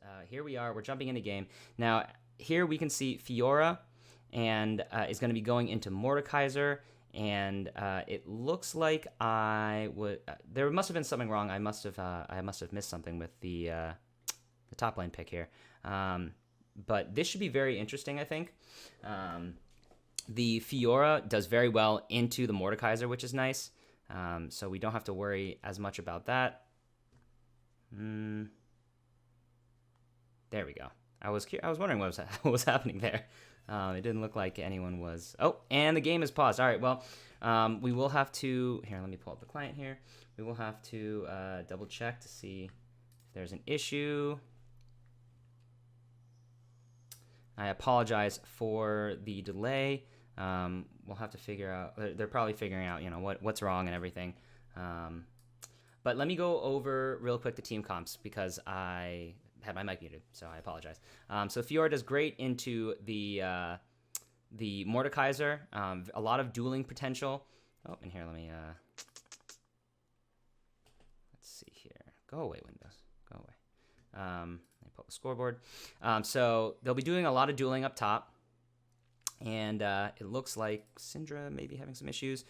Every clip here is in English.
But here we are. We're jumping into game. Now, here we can see Fiora and is going to be going into Mordekaiser. And it looks like I would. There must have been something wrong. I must have missed something with the top lane pick here. But this should be very interesting, I think. The Fiora does very well into the Mordekaiser, which is nice. So we don't have to worry as much about that. There we go. I was wondering what was happening there. It didn't look like anyone was. Oh, and the game is paused. All right, well, we will have to. Here, let me pull up the client here. We will have to double check to see if there's an issue. I apologize for the delay. We'll have to figure out. They're probably figuring out, what's wrong and everything. But let me go over real quick the team comps because I had my mic muted, so I apologize. So Fiora does great into the Mordekaiser. A lot of dueling potential. Oh, and here, let me. Let's see here. Go away, Windows. Go away. Let me pull up the scoreboard. So they'll be doing a lot of dueling up top. And it looks like Syndra may be having some issues.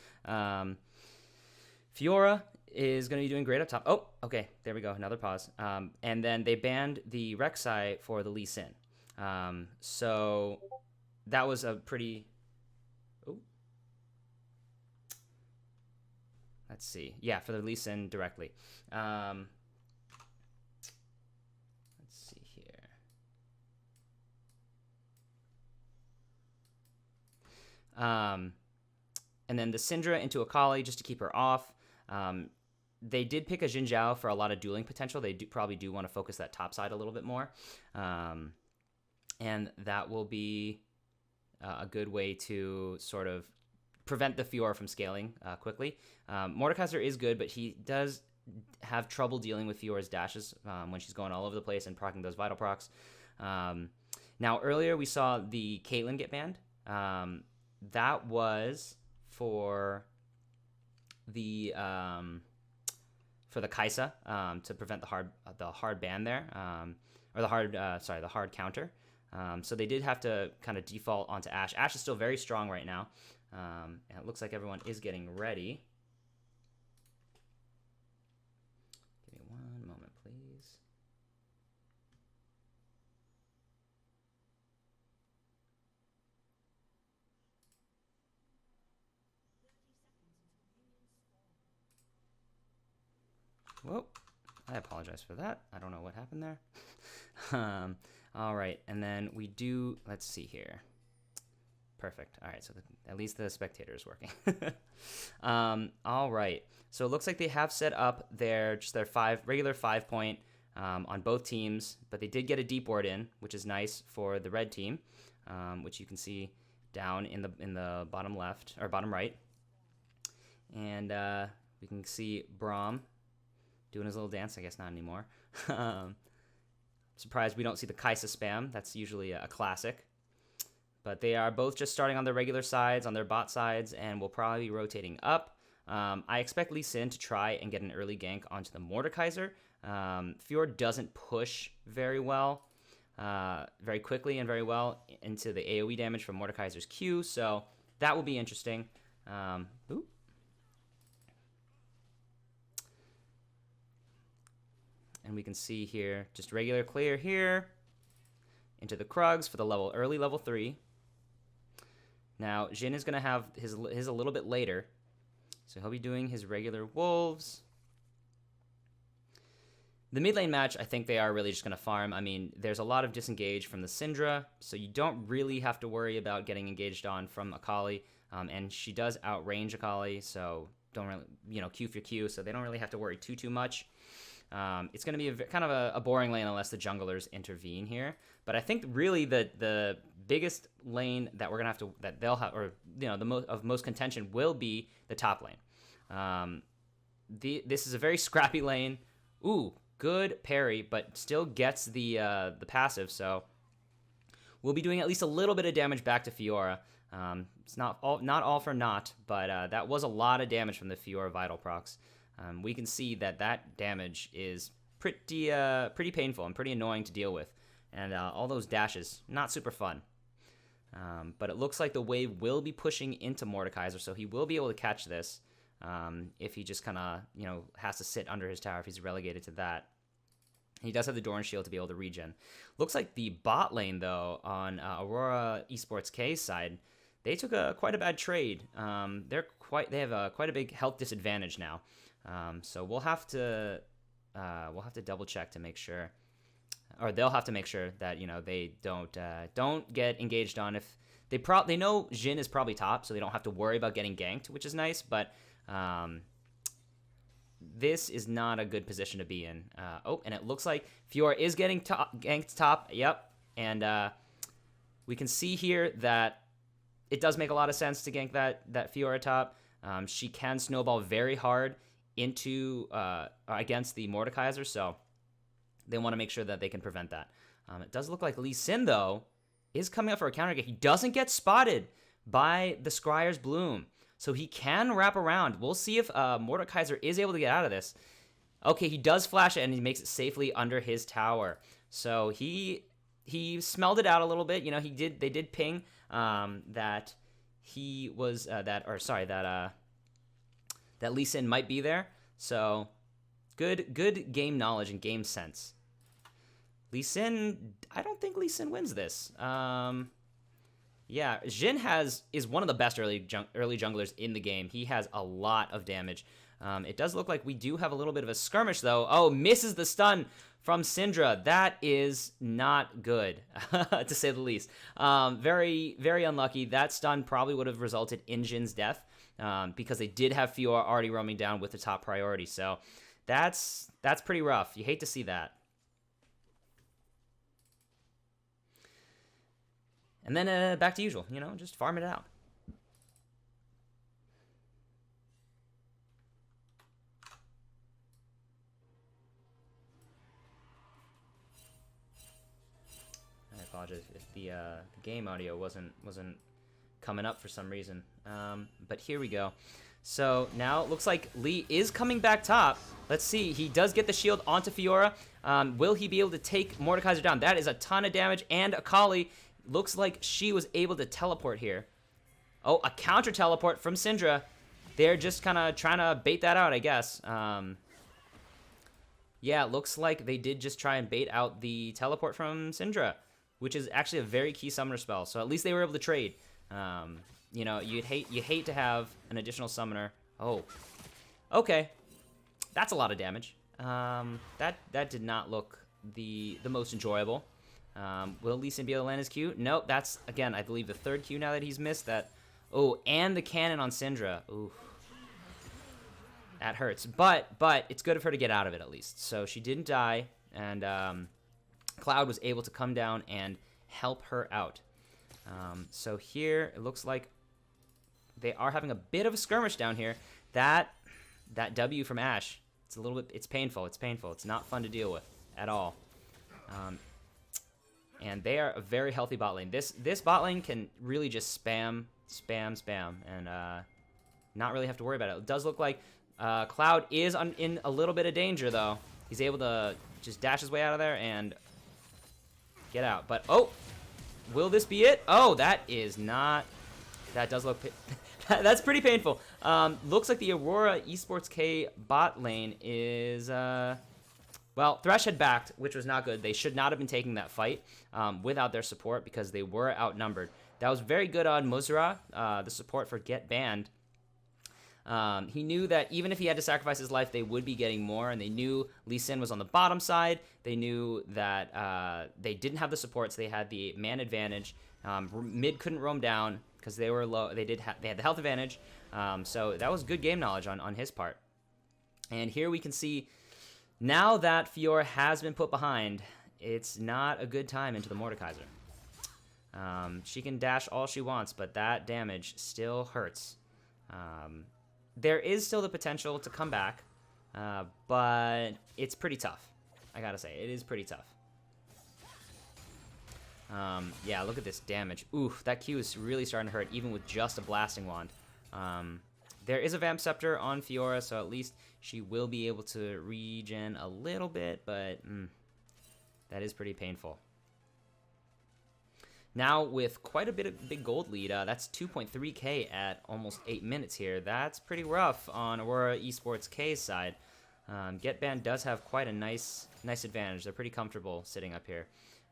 Fiora is going to be doing great up top. Oh, okay. There we go. Another pause. And then they banned the Rek'Sai for the Lee Sin. So that was a pretty... Oh. Let's see. Yeah, for the Lee Sin directly. Let's see here. And then the Syndra into Akali just to keep her off. They did pick a Xin Zhao for a lot of dueling potential. They probably do want to focus that top side a little bit more. And that will be a good way to sort of prevent the Fiora from scaling quickly. Mordekaiser is good, but he does have trouble dealing with Fiora's dashes when she's going all over the place and proccing those vital procs. Now, earlier we saw the Caitlyn get banned. That was for the Kai'Sa to prevent the hard ban there, or the hard counter. So they did have to kind of default onto Ashe. Ashe is still very strong right now, and it looks like everyone is getting ready. Give me one moment, please. Whoa, I apologize for that. I don't know what happened there. All right, and then we do, let's see here. Perfect. All right, so at least the spectator is working. All right, so it looks like they have set up their regular 5-point on both teams, but they did get a deep ward in, which is nice for the red team, which you can see down in the bottom left, or bottom right. And we can see Braum doing his little dance. I guess not anymore. Surprised we don't see the Kai'Sa spam. That's usually a classic. But they are both just starting on their regular sides, on their bot sides, and will probably be rotating up. I expect Lee Sin to try and get an early gank onto the Mordekaiser. Fiora doesn't push very well, very quickly and very well into the AoE damage from Mordekaiser's Q, so that will be interesting. Ooh. And we can see here, just regular clear here, into the Krugs for the early level 3. Now, Jhin is going to have his a little bit later, so he'll be doing his regular Wolves. The mid lane match, I think they are really just going to farm. I mean, there's a lot of disengage from the Syndra, so you don't really have to worry about getting engaged on from Akali, and she does outrange Akali, so don't really, Q for Q, so they don't really have to worry too much. It's going to be kind of a boring lane unless the junglers intervene here. But I think really the biggest lane that we're going to that they'll have, or the most contention will be the top lane. This is a very scrappy lane. Ooh, good parry, but still gets the passive. So we'll be doing at least a little bit of damage back to Fiora. It's not all for naught, but that was a lot of damage from the Fiora vital procs. We can see that damage is pretty painful and pretty annoying to deal with. And all those dashes, not super fun. But it looks like the wave will be pushing into Mordekaiser, so he will be able to catch this if he just kind of, has to sit under his tower if he's relegated to that. He does have the Doran Shield to be able to regen. Looks like the bot lane, though, on Aurora Esports K's side, they took quite a bad trade. They have quite a big health disadvantage now. So we'll have to double check to make sure, or they'll have to make sure that they don't get engaged on. If they know Jhin is probably top, so they don't have to worry about getting ganked, which is nice. But this is not a good position to be in. And it looks like Fiora is getting ganked top. Yep, and we can see here that it does make a lot of sense to gank that Fiora top. She can snowball very hard into against the Mordekaiser, so they want to make sure that they can prevent that. It does look like Lee Sin, though, is coming up for a counter. He doesn't get spotted by the Scryer's Bloom, so he can wrap around. We'll see if Mordekaiser is able to get out of this. Okay, he does flash it, and he makes it safely under his tower. So he smelled it out a little bit. They did ping that he was that Lee Sin might be there. So good game knowledge and game sense. Lee Sin, I don't think Lee Sin wins this. Yeah, Jhin is one of the best early junglers in the game. He has a lot of damage. It does look like we do have a little bit of a skirmish, though. Oh, misses the stun from Syndra. That is not good, to say the least. Very, very unlucky. That stun probably would have resulted in Jhin's death, because they did have Fiora already roaming down with the top priority. So that's pretty rough. You hate to see that. And then back to usual, just farm it out. I apologize if the game audio wasn't coming up for some reason. But here we go. So now it looks like Lee is coming back top. Let's see. He does get the shield onto Fiora. Will he be able to take Mordekaiser down? That is a ton of damage. And Akali looks like she was able to teleport here. Oh, a counter teleport from Syndra. They're just kind of trying to bait that out, I guess. Yeah, it looks like they did just try and bait out the teleport from Syndra, which is actually a very key summoner spell. So at least they were able to trade. You hate to have an additional summoner. Oh, okay, that's a lot of damage. That did not look the most enjoyable. Will Lee Sin be able to land his Q? Nope, that's, again, I believe the third Q now that he's missed. Oh, and the cannon on Syndra. Ooh. That hurts. But it's good of her to get out of it at least. So she didn't die, and Cloud was able to come down and help her out. So here, it looks like they are having a bit of a skirmish down here. That W from Ashe, it's painful. It's painful. It's not fun to deal with at all. And they are a very healthy bot lane. This bot lane can really just spam, and not really have to worry about it. It does look like Cloud is in a little bit of danger, though. He's able to just dash his way out of there and get out. But, oh, will this be it? Oh, that is not... That does look... That's pretty painful. Looks like the Aurora Esports K bot lane is... Well, Thresh had backed, which was not good. They should not have been taking that fight without their support because they were outnumbered. That was very good on Muzra, the support for Get Banned. He knew that even if he had to sacrifice his life, they would be getting more, and they knew Lee Sin was on the bottom side. They knew that they didn't have the supports. They had the man advantage. Mid couldn't roam down because they were low. They had the health advantage. So that was good game knowledge on his part. And here we can see... Now that Fiora has been put behind, it's not a good time into the Mordekaiser. She can dash all she wants, but that damage still hurts. There is still the potential to come back, but it's pretty tough. I gotta say, it is pretty tough. Yeah, look at this damage. Oof, that Q is really starting to hurt, even with just a Blasting Wand. There is a Vamp Scepter on Fiora, so at least she will be able to regen a little bit, but that is pretty painful. Now, with quite a bit of big gold lead, that's 2.3k at almost 8 minutes here. That's pretty rough on Aurora Esports K's side. Get Banned does have quite a nice advantage. They're pretty comfortable sitting up here.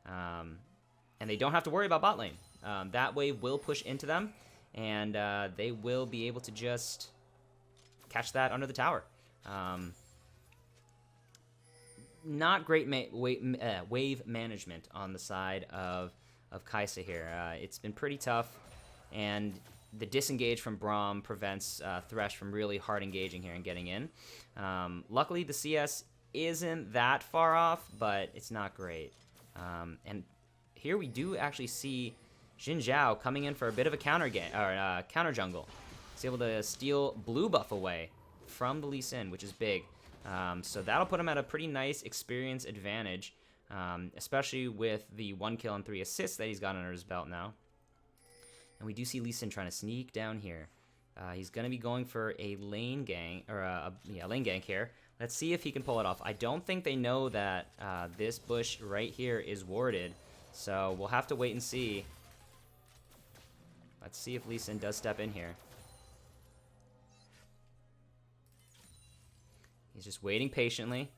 And they don't have to worry about bot lane. That wave will push into them, and they will be able to just catch that under the tower. Not great wave management on the side of Kai'Sa here. It's been pretty tough, and the disengage from Braum prevents Thresh from really hard engaging here and getting in. Luckily, the CS isn't that far off, but it's not great. And here we do actually see Xin Zhao coming in for a bit of a counter jungle. He's able to steal blue buff away from the Lee Sin, which is big. So that'll put him at a pretty nice experience advantage. Especially with the 1 kill and 3 assists that he's got under his belt now. And we do see Lee Sin trying to sneak down here. He's going to be going for a lane gang, or lane gank here. Let's see if he can pull it off. I don't think they know that this bush right here is warded, so we'll have to wait and see. Let's see if Lee Sin does step in here. He's just waiting patiently.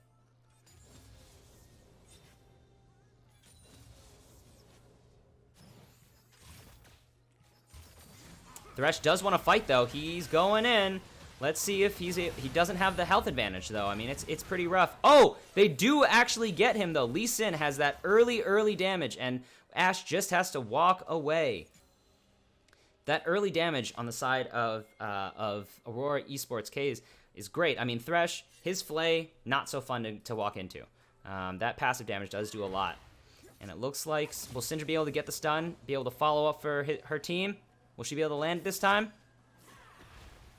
Thresh does want to fight, though. He's going in. Let's see if he doesn't have the health advantage, though. I mean, it's pretty rough. Oh, they do actually get him, though. Lee Sin has that early damage, and Ashe just has to walk away. That early damage on the side of Aurora Esports K's is great. I mean, Thresh, his Flay, not so fun to walk into. That passive damage does do a lot. And it looks like, will Syndra be able to get the stun, be able to follow up for her team? Will she be able to land it this time?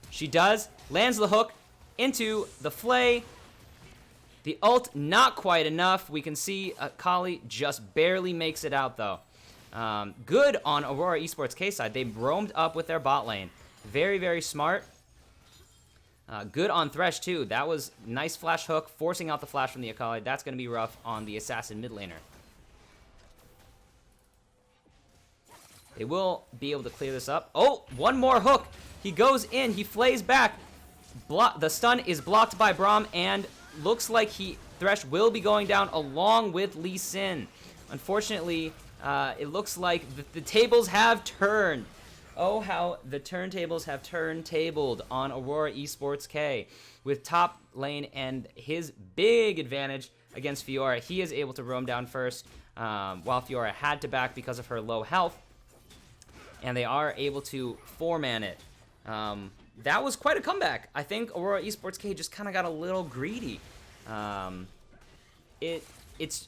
She does. Lands the hook into the Flay. The ult, not quite enough. We can see Kali just barely makes it out, though. Good on Aurora Esports K side. They roamed up with their bot lane. Very smart. Good on Thresh, too. That was nice flash hook, forcing out the flash from the Akali. That's going to be rough on the assassin mid laner. They will be able to clear this up. Oh, one more hook. He goes in. He flays back. The stun is blocked by Braum, and looks like Thresh will be going down along with Lee Sin. Unfortunately, it looks like the tables have turned. Oh, how the turntables have turntabled on Aurora Esports K. With top lane and his big advantage against Fiora. He is able to roam down first, while Fiora had to back because of her low health. And they are able to 4-man it. That was quite a comeback. I think Aurora Esports K just kind of got a little greedy. It's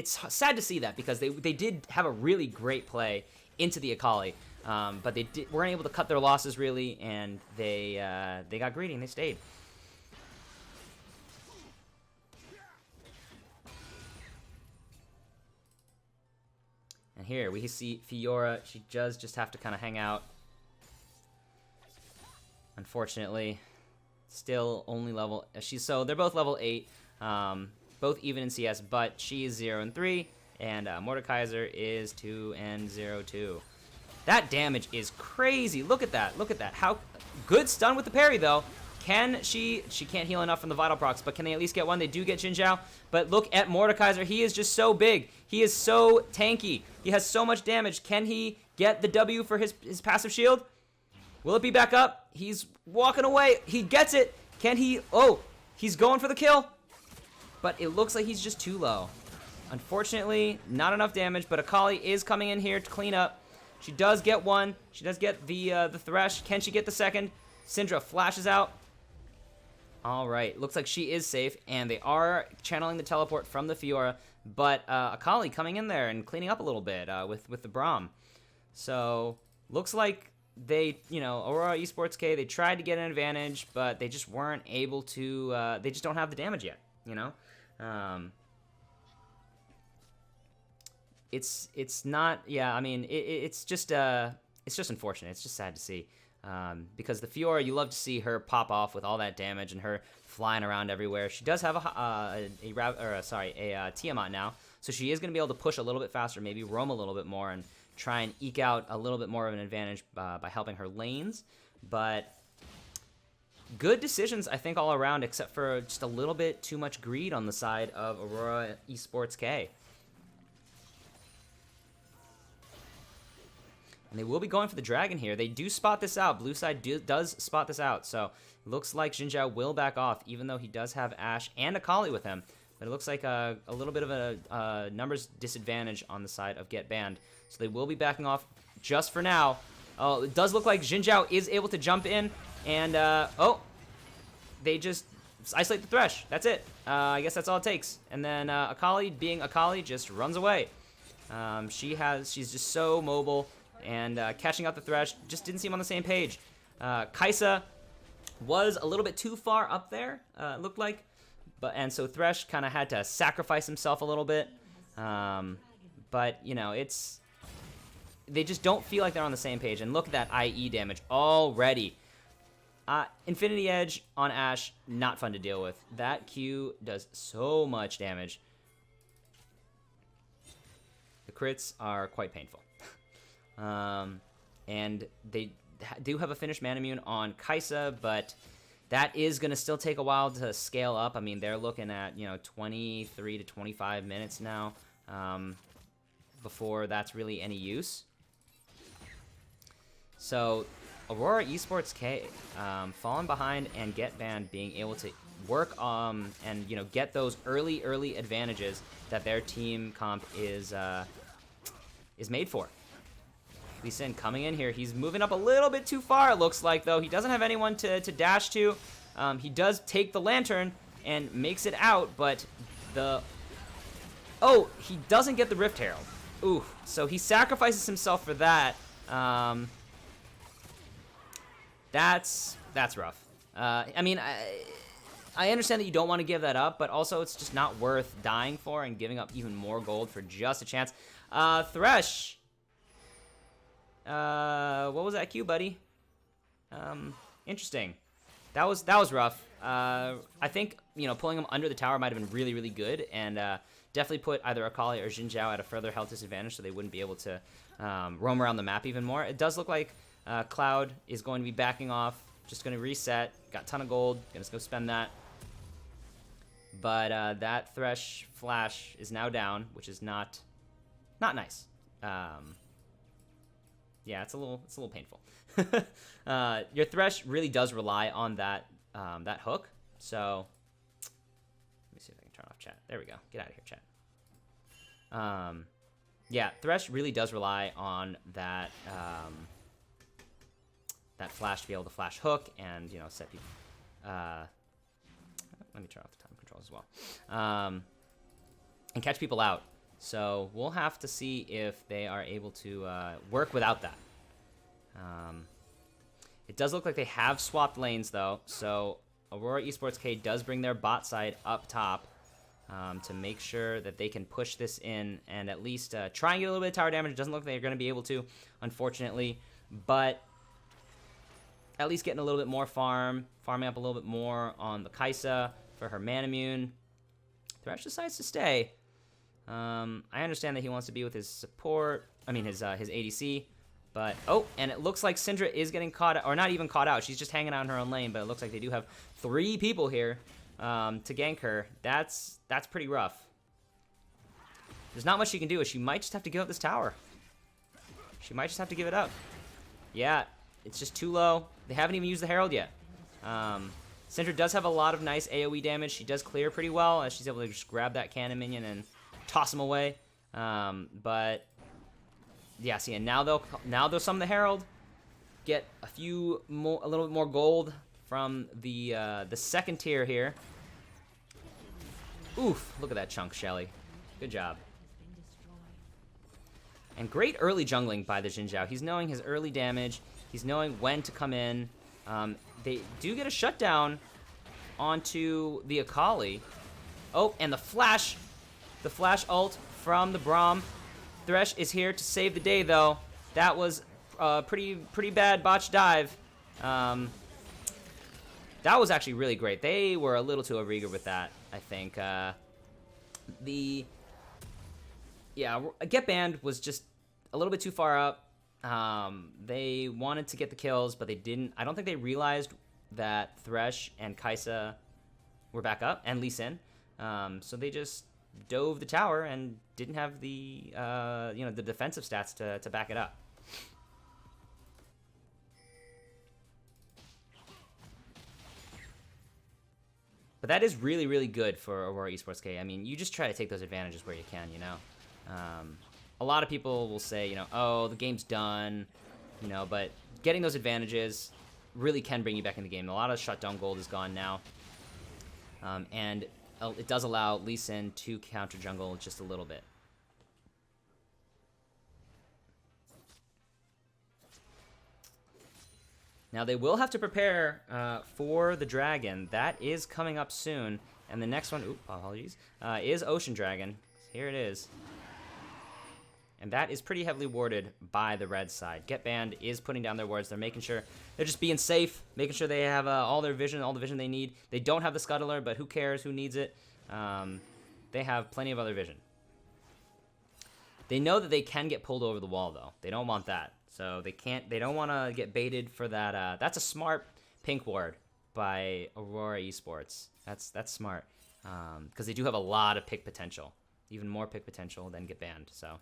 sad to see that, because they did have a really great play into the Akali, but they weren't able to cut their losses really, and they got greedy and they stayed. And here we see Fiora. She does just have to kind of hang out. Unfortunately, still only level. So they're both level 8, both even in CS, but she is 0 and 3, and Mordekaiser is 2 and 0 too. That damage is crazy. Look at that. Look at that. How good stun with the parry though. She can't heal enough from the vital procs, but can they at least get one? They do get Xin Zhao, but look at Mordekaiser. He is just so big. He is so tanky. He has so much damage. Can he get the W for his passive shield? Will it be back up? He's walking away. He gets it. Can he? Oh, he's going for the kill, but it looks like he's just too low. Unfortunately, not enough damage, but Akali is coming in here to clean up. She does get one. She does get the Thresh. Can she get the second? Syndra flashes out. All right, looks like she is safe, and they are channeling the teleport from the Fiora, but Akali coming in there and cleaning up a little bit with the Braum. So looks like they, Aurora Esports K, they tried to get an advantage, but they just weren't able to. They just don't have the damage yet, It's not. Yeah, I mean, it's just unfortunate. It's just sad to see. Because the Fiora, you love to see her pop off with all that damage and her flying around everywhere. She does have a Tiamat now, so she is going to be able to push a little bit faster, maybe roam a little bit more, and try and eke out a little bit more of an advantage by helping her lanes. But good decisions, I think, all around, except for just a little bit too much greed on the side of Aurora Esports K. And they will be going for the dragon here. They do spot this out. Blue side does spot this out. So it looks like Xin Zhao will back off, even though he does have Ashe and Akali with him. But it looks like a little bit of a numbers disadvantage on the side of Get Banned. So they will be backing off just for now. Oh, it does look like Xin Zhao is able to jump in. And, they just isolate the Thresh. That's it. I guess that's all it takes. And then Akali, being Akali, just runs away. She's just so mobile. And catching out the Thresh just didn't seem on the same page. Kai'Sa was a little bit too far up there, it looked like. And so Thresh kind of had to sacrifice himself a little bit. But, you know, they just don't feel like they're on the same page. And look at that IE damage already. Infinity Edge on Ashe, not fun to deal with. That Q does so much damage. The crits are quite painful. And they do have a finished mana immune on Kai'Sa, but that is going to still take a while to scale up. I mean, they're looking at, 23 to 25 minutes now before that's really any use. So Aurora Esports K falling behind and Get Banned being able to work and get those early advantages that their team comp is made for. Lee Sin coming in here. He's moving up a little bit too far, it looks like, though. He doesn't have anyone to dash to. He does take the lantern and makes it out, but oh, he doesn't get the Rift Herald. Ooh, so he sacrifices himself for that. That's rough. I mean, I understand that you don't want to give that up, but also it's just not worth dying for and giving up even more gold for just a chance. Thresh. What was that Q, buddy? Interesting. That was rough. I think, pulling him under the tower might have been really, really good, and definitely put either Akali or Xin Zhao at a further health disadvantage so they wouldn't be able to roam around the map even more. It does look like Cloud is going to be backing off, just going to reset. Got a ton of gold, gonna go spend that. But that Thresh flash is now down, which is not nice. Yeah, it's a little painful. Your Thresh really does rely on that hook. So let me see if I can turn off chat. There we go. Get out of here, chat. Yeah, Thresh really does rely on that that flash to be able to flash hook and set people. Let me turn off the time controls as well. And catch people out. So we'll have to see if they are able to work without that. It does look like they have swapped lanes, though. So Aurora Esports K does bring their bot side up top to make sure that they can push this in and at least try and get a little bit of tower damage. It doesn't look like they're going to be able to, unfortunately. But at least getting a little bit more farming up a little bit more on the Kai'Sa for her mana immune. Thresh decides to stay. I understand that he wants to be with his support. I mean, his ADC. But, oh, and it looks like Syndra is getting caught out, or not even caught out. She's just hanging out in her own lane, but it looks like they do have 3 people here to gank her. That's pretty rough. There's not much she can do. She might just have to give up this tower. She might just have to give it up. Yeah, it's just too low. They haven't even used the Herald yet. Syndra does have a lot of nice AoE damage. She does clear pretty well, as she's able to just grab that cannon minion and toss him away. But yeah, see, and now they'll summon the Herald, get a little bit more gold from the second tier here. Oof, look at that chunk, Shelly. Good job. And great early jungling by the Xin Zhao. He's knowing his early damage. He's knowing when to come in. They do get a shutdown onto the Akali. Oh, and the flash ult from the Braum. Thresh is here to save the day, though. That was a pretty bad botch dive. That was actually really great. They were a little too overeager with that, I think. Get Banned was just a little bit too far up. They wanted to get the kills, but they didn't. I don't think they realized that Thresh and Kaisa were back up, and Lee Sin. So they just dove the tower and didn't have the the defensive stats to back it up. But that is really, really good for Aurora Esports K. I mean, you just try to take those advantages where you can, you know. A lot of people will say, you know, oh, the game's done, you know, but getting those advantages really can bring you back in the game. A lot of shutdown gold is gone now. And it does allow Lee Sin to counter jungle just a little bit. Now, they will have to prepare for the dragon. That is coming up soon. And the next one, apologies, is Ocean Dragon. Here it is. And that is pretty heavily warded by the red side. Get Banned is putting down their wards. They're making sure they're just being safe, making sure they have all the vision they need. They don't have the Scuttler, but who cares? Who needs it? They have plenty of other vision. They know that they can get pulled over the wall, though. They don't want that. So they don't want to get baited for that. That's a smart pink ward by Aurora Esports. That's smart. Because they do have a lot of pick potential. Even more pick potential than Get Banned, so.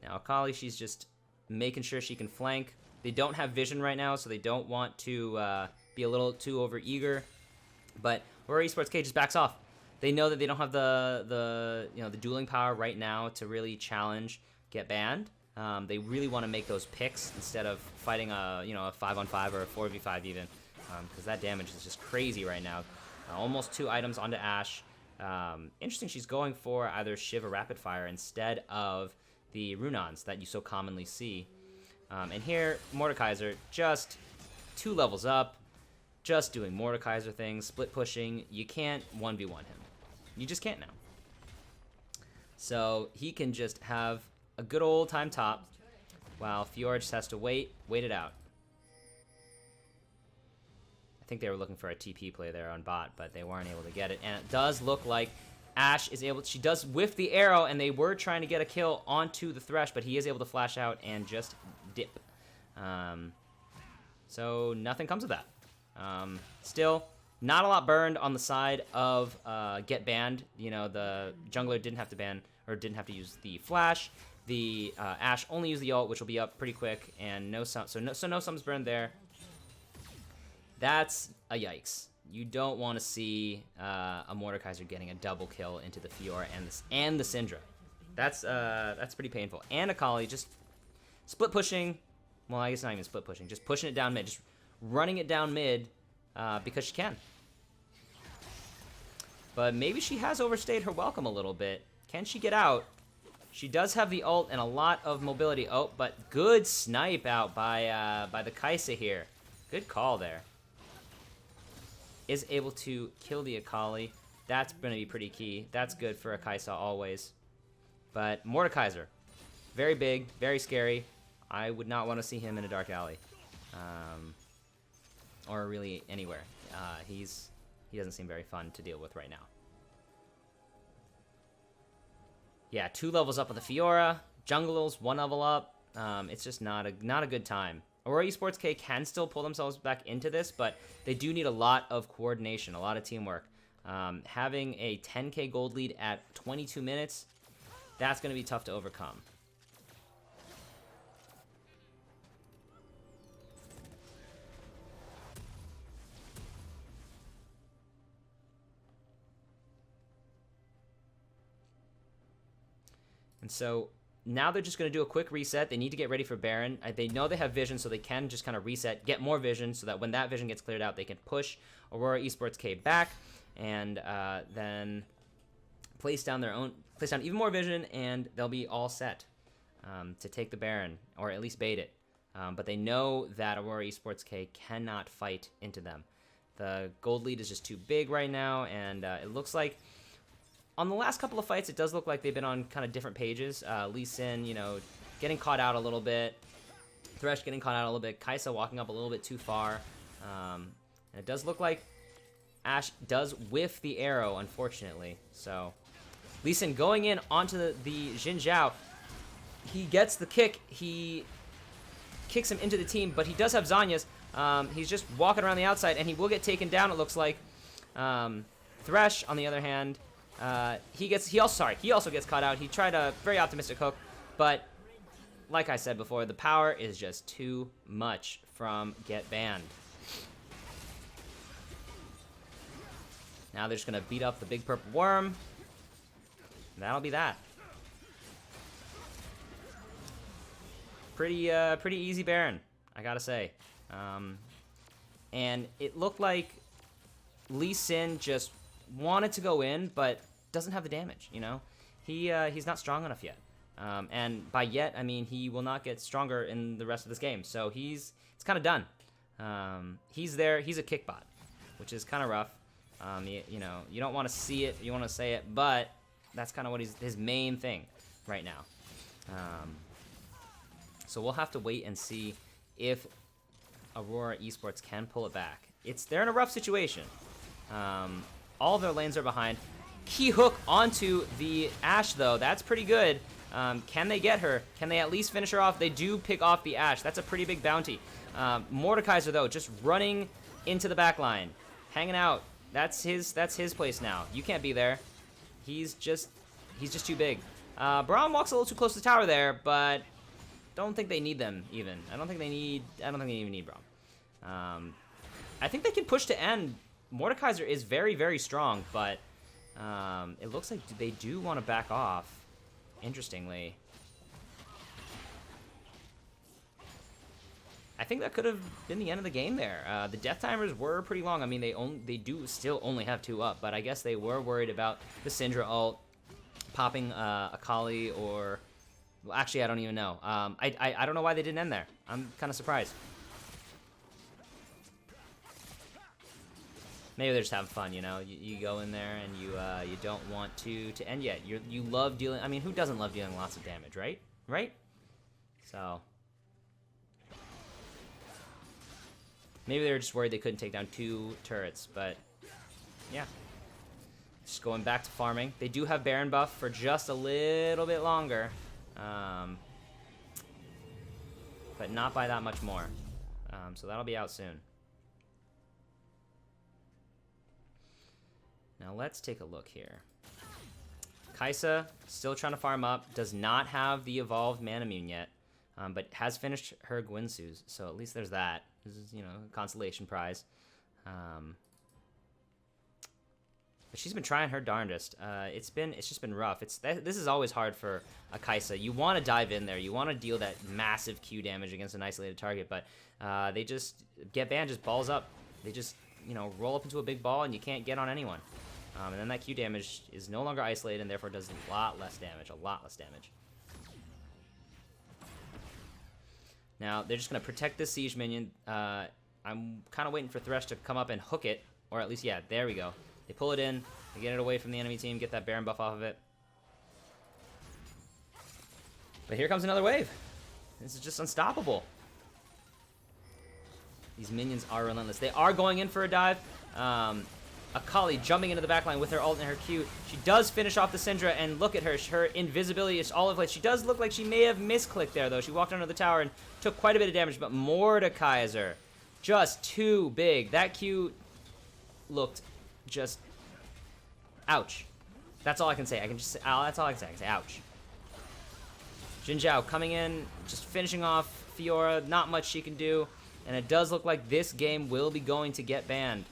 Now, Akali, she's just making sure she can flank. They don't have vision right now, so they don't want to be a little too overeager. But Aurora Esports K just backs off. They know that they don't have the dueling power right now to really challenge Get Banned. They really want to make those picks instead of fighting a 5-on-5 or a 4v5 even, because that damage is just crazy right now. Almost 2 items onto Ashe. Interesting, she's going for either Shiv or Rapid Fire instead of the Runons that you so commonly see. And here, Mordekaiser just 2 levels up, just doing Mordekaiser things, split pushing. You can't 1v1 him. You just can't now. So he can just have a good old time top, while Fiora just has to wait it out. I think they were looking for a TP play there on bot, but they weren't able to get it. And it does look like Ashe is able, she does whiff the arrow, and they were trying to get a kill onto the Thresh, but he is able to flash out and just dip. So nothing comes of that. Still, not a lot burned on the side of Get Banned. You know, the jungler didn't have to ban, or didn't have to use the flash. The Ashe only used the ult, which will be up pretty quick, and no sums burned there. That's a yikes. You don't want to see a Mordekaiser getting a double kill into the Fiora and the Syndra. That's pretty painful. And Akali just split pushing. Well, I guess not even split pushing. Just pushing it down mid. Just running it down mid because she can. But maybe she has overstayed her welcome a little bit. Can she get out? She does have the ult and a lot of mobility. Oh, but good snipe out by the Kaisa here. Good call there. Is able to kill the Akali. That's going to be pretty key. That's good for a Kaisa always. But Mordekaiser, very big, very scary. I would not want to see him in a dark alley. Or really anywhere. He doesn't seem very fun to deal with right now. Yeah, 2 levels up with the Fiora. Jungles 1 level up. It's just not a good time. Aurora Esports K can still pull themselves back into this, but they do need a lot of coordination, a lot of teamwork. Having a 10k gold lead at 22 minutes, that's going to be tough to overcome. And so now they're just going to do a quick reset. They need to get ready for Baron. They know they have vision, so they can just kind of reset, get more vision, so that when that vision gets cleared out, they can push Aurora Esports K back, and then place down even more vision, and they'll be all set to take the Baron, or at least bait it. But they know that Aurora Esports K cannot fight into them. The gold lead is just too big right now, and it looks like on the last couple of fights, it does look like they've been on kind of different pages. Lee Sin, getting caught out a little bit. Thresh getting caught out a little bit. Kaisa walking up a little bit too far. And it does look like Ashe does whiff the arrow, unfortunately. So, Lee Sin going in onto the Jin Zhao. He gets the kick. He kicks him into the team, but he does have Zanya's. He's just walking around the outside, and he will get taken down, it looks like. Thresh, on the other hand, he also gets caught out. He tried a very optimistic hook, but like I said before, the power is just too much from Get Banned. Now they're just gonna beat up the big purple worm. That'll be that. Pretty easy Baron, I gotta say. And it looked like Lee Sin just wanted to go in, but doesn't have the damage, He's not strong enough yet. And by yet, I mean he will not get stronger in the rest of this game. So it's kind of done. He's there. He's a kick bot, which is kind of rough. You don't want to see it. You want to say it, but that's kind of what his main thing right now. So we'll have to wait and see if Aurora Esports can pull it back. They're in a rough situation. All of their lanes are behind. Key hook onto the Ashe, though. That's pretty good. Can they get her? Can they at least finish her off? They do pick off the Ashe. That's a pretty big bounty. Mordekaiser, though, just running into the back line. Hanging out. That's his place now. You can't be there. He's just too big. Braum walks a little too close to the tower there, but don't think they need them even. I don't think they even need Braum. I think they can push to end. Mordekaiser is very, very strong, but it looks like they do want to back off, interestingly. I think that could have been the end of the game there. The death timers were pretty long. I mean, they do still only have 2 up, but I guess they were worried about the Syndra ult popping Akali or... Well, actually, I don't even know. I don't know why they didn't end there. I'm kind of surprised. Maybe they're just having fun, You go in there and you don't want to end yet. You love dealing... I mean, who doesn't love dealing lots of damage, right? Right? So... Maybe they were just worried they couldn't take down 2 turrets, but... Yeah. Just going back to farming. They do have Baron buff for just a little bit longer. But not by that much more. So that'll be out soon. Now let's take a look here. Kaisa, still trying to farm up. Does not have the evolved Manamune yet. But has finished her Gwinsu's. So at least there's that. This is, a consolation prize. But she's been trying her darndest. It's just been rough. This is always hard for a Kaisa. You want to dive in there. You want to deal that massive Q damage against an isolated target, but they just Get Banned just balls up. They just roll up into a big ball and you can't get on anyone. And then that Q damage is no longer isolated and therefore does a lot less damage. Now they're just gonna protect this siege minion. I'm kind of waiting for Thresh to come up and hook it, or at least there we go. They pull it in, they get it away from the enemy team, get that Baron buff off of it. But here comes another wave. This is just unstoppable. These minions are relentless. They are going in for a dive. Akali jumping into the backline with her ult and her Q. She does finish off the Syndra, and look at her. Her invisibility is all of it. She does look like she may have misclicked there, though. She walked under the tower and took quite a bit of damage, but Mordekaiser, just too big. That Q looked just... Ouch. That's all I can say. That's all I can say. I can say ouch. Jin Zhao coming in, just finishing off Fiora. Not much she can do. And it does look like this game will be going to Get Banned.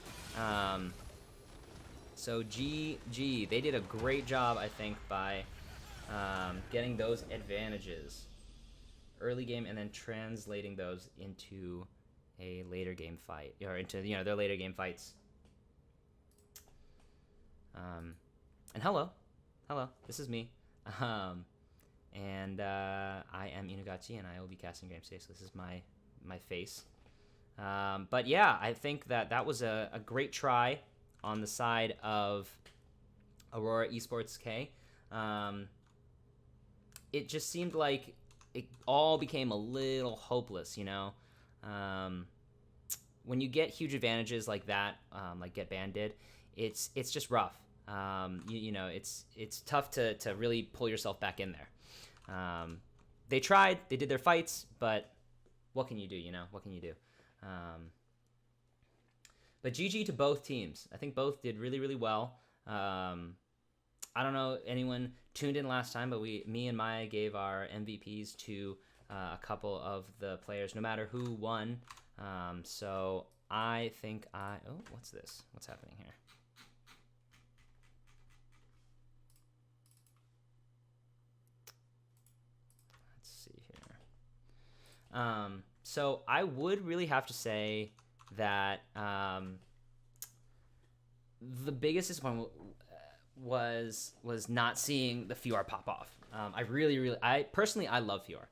So GG. They did a great job, I think, by getting those advantages early game and then translating those into a later game fight, or into their later game fights. And hello, this is me. And I am Inugachi, and I will be casting games today. So this is my face. But yeah, I think that was a great try on the side of Aurora Esports K. Um, it just seemed like it all became a little hopeless, you know. Um, when you get huge advantages like that, like Get Banned did, it's just rough. You know, it's tough to really pull yourself back in there. They tried, they did their fights, but what can you do? You know, what can you do? But GG to both teams. I think both did really, really well. I don't know anyone tuned in last time, but me and Maya gave our MVPs to a couple of the players, no matter who won. So I think oh, what's this? What's happening here? Let's see here. So I would really have to say that the biggest disappointment was not seeing the Fiora pop off. I personally love Fiora.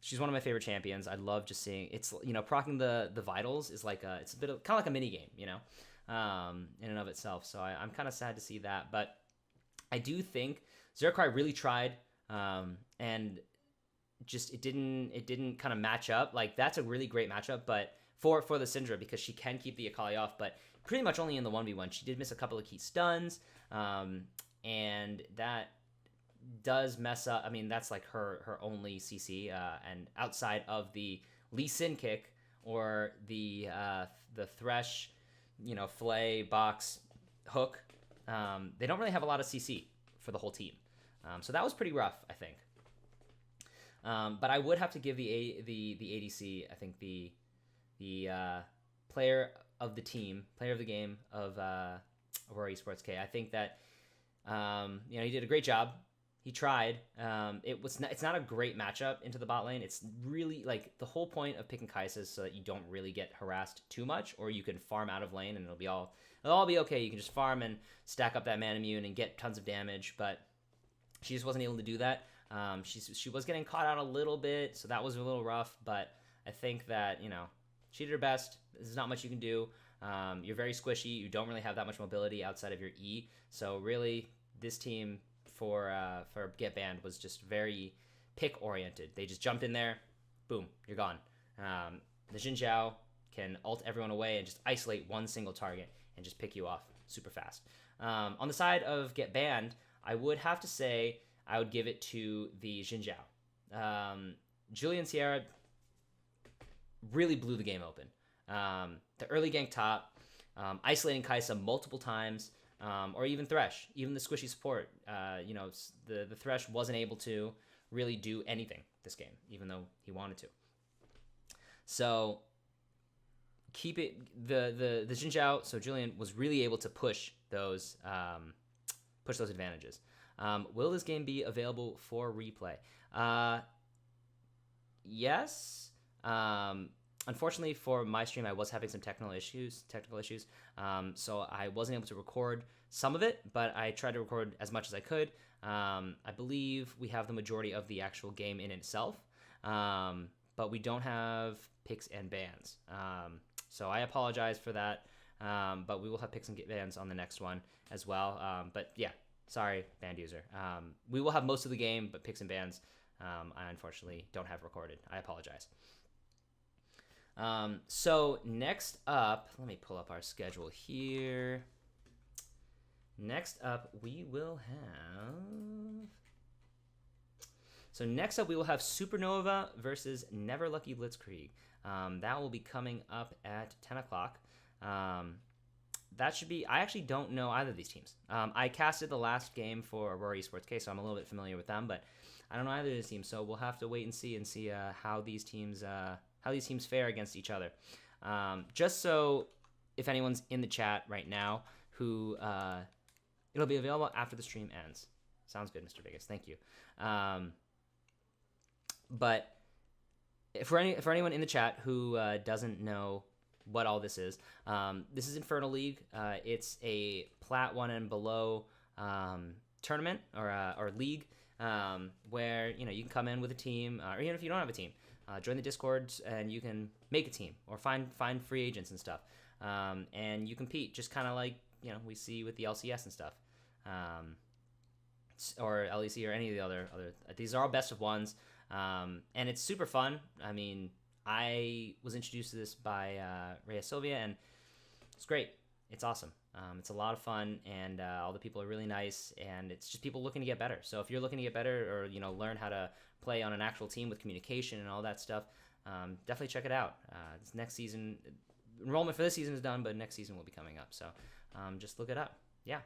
She's one of my favorite champions. I love just seeing it's, you know, proccing the vitals is like it's a bit of kind of like a mini game, you know, in and of itself. So I'm kind of sad to see that, but I do think Zerkrai really tried, and just it didn't kind of match up. Like that's a really great matchup, but for the Syndra, because she can keep the Akali off, but pretty much only in the 1v1. She did miss a couple of key stuns, and that does mess up. I mean, that's like her only CC, and outside of the Lee Sin kick or the Thresh, you know, Flay box hook, they don't really have a lot of CC for the whole team. So that was pretty rough, I think. But I would have to give the ADC, I think the player of the team, player of the game of Aurora Esports K. I think that you know, he did a great job. He tried. It's not a great matchup into the bot lane. It's really like the whole point of picking Kai'Sa is so that you don't really get harassed too much, or you can farm out of lane and it'll all be okay. You can just farm and stack up that man immune and get tons of damage. But she just wasn't able to do that. She was getting caught out a little bit, so that was a little rough. But I think that, you know, she did her best. There's not much you can do. You're very squishy. You don't really have that much mobility outside of your E. So really, this team for Get Banned was just very pick oriented. They just jumped in there, boom, you're gone. The Xin Zhao can ult everyone away and just isolate one single target and just pick you off super fast. On the side of Get Banned, I would have to say I would give it to the Xin Zhao. Julian Sierra really blew the game open. The early gank top, isolating Kai'Sa multiple times, or even Thresh, even the squishy support. You know, the Thresh wasn't able to really do anything this game, even though he wanted to. So keep it the Xin Zhao. So Julian was really able to push those advantages. Will this game be available for replay? Yes. Unfortunately for my stream, I was having some technical issues. So I wasn't able to record some of it, but I tried to record as much as I could. I believe we have the majority of the actual game in itself, but we don't have picks and bans. So I apologize for that, but we will have picks and bans on the next one as well. But yeah, sorry, banned user. We will have most of the game, but picks and bans, I unfortunately don't have recorded. I apologize. So next up, let me pull up our schedule here. Next up, we will have Supernova versus Never Lucky Blitzkrieg. That will be coming up at 10 o'clock. That should be, I actually don't know either of these teams. I casted the last game for Aurora Esports K, so I'm a little bit familiar with them, but I don't know either of these teams, so we'll have to wait and see how these teams fare against each other. Just so if anyone's in the chat right now who it'll be available after the stream ends. Sounds good, Mr. Vegas. Thank you. But for anyone in the chat who doesn't know what all this is Infernal League. It's a Plat 1 and below tournament or league where you can come in with a team, or even if you don't have a team, join the Discord and you can make a team or find free agents and stuff, and you compete just kind of like we see with the LCS and stuff. or LEC or any of the other. These are all best of ones, and it's super fun. I mean, I was introduced to this by Rhea Sylvia, and it's great. It's awesome. It's a lot of fun, and all the people are really nice, and it's just people looking to get better. So if you're looking to get better, or learn how to play on an actual team with communication and all that stuff, definitely check it out. This next season, enrollment for this season is done, but next season will be coming up. So just look it up. Yeah.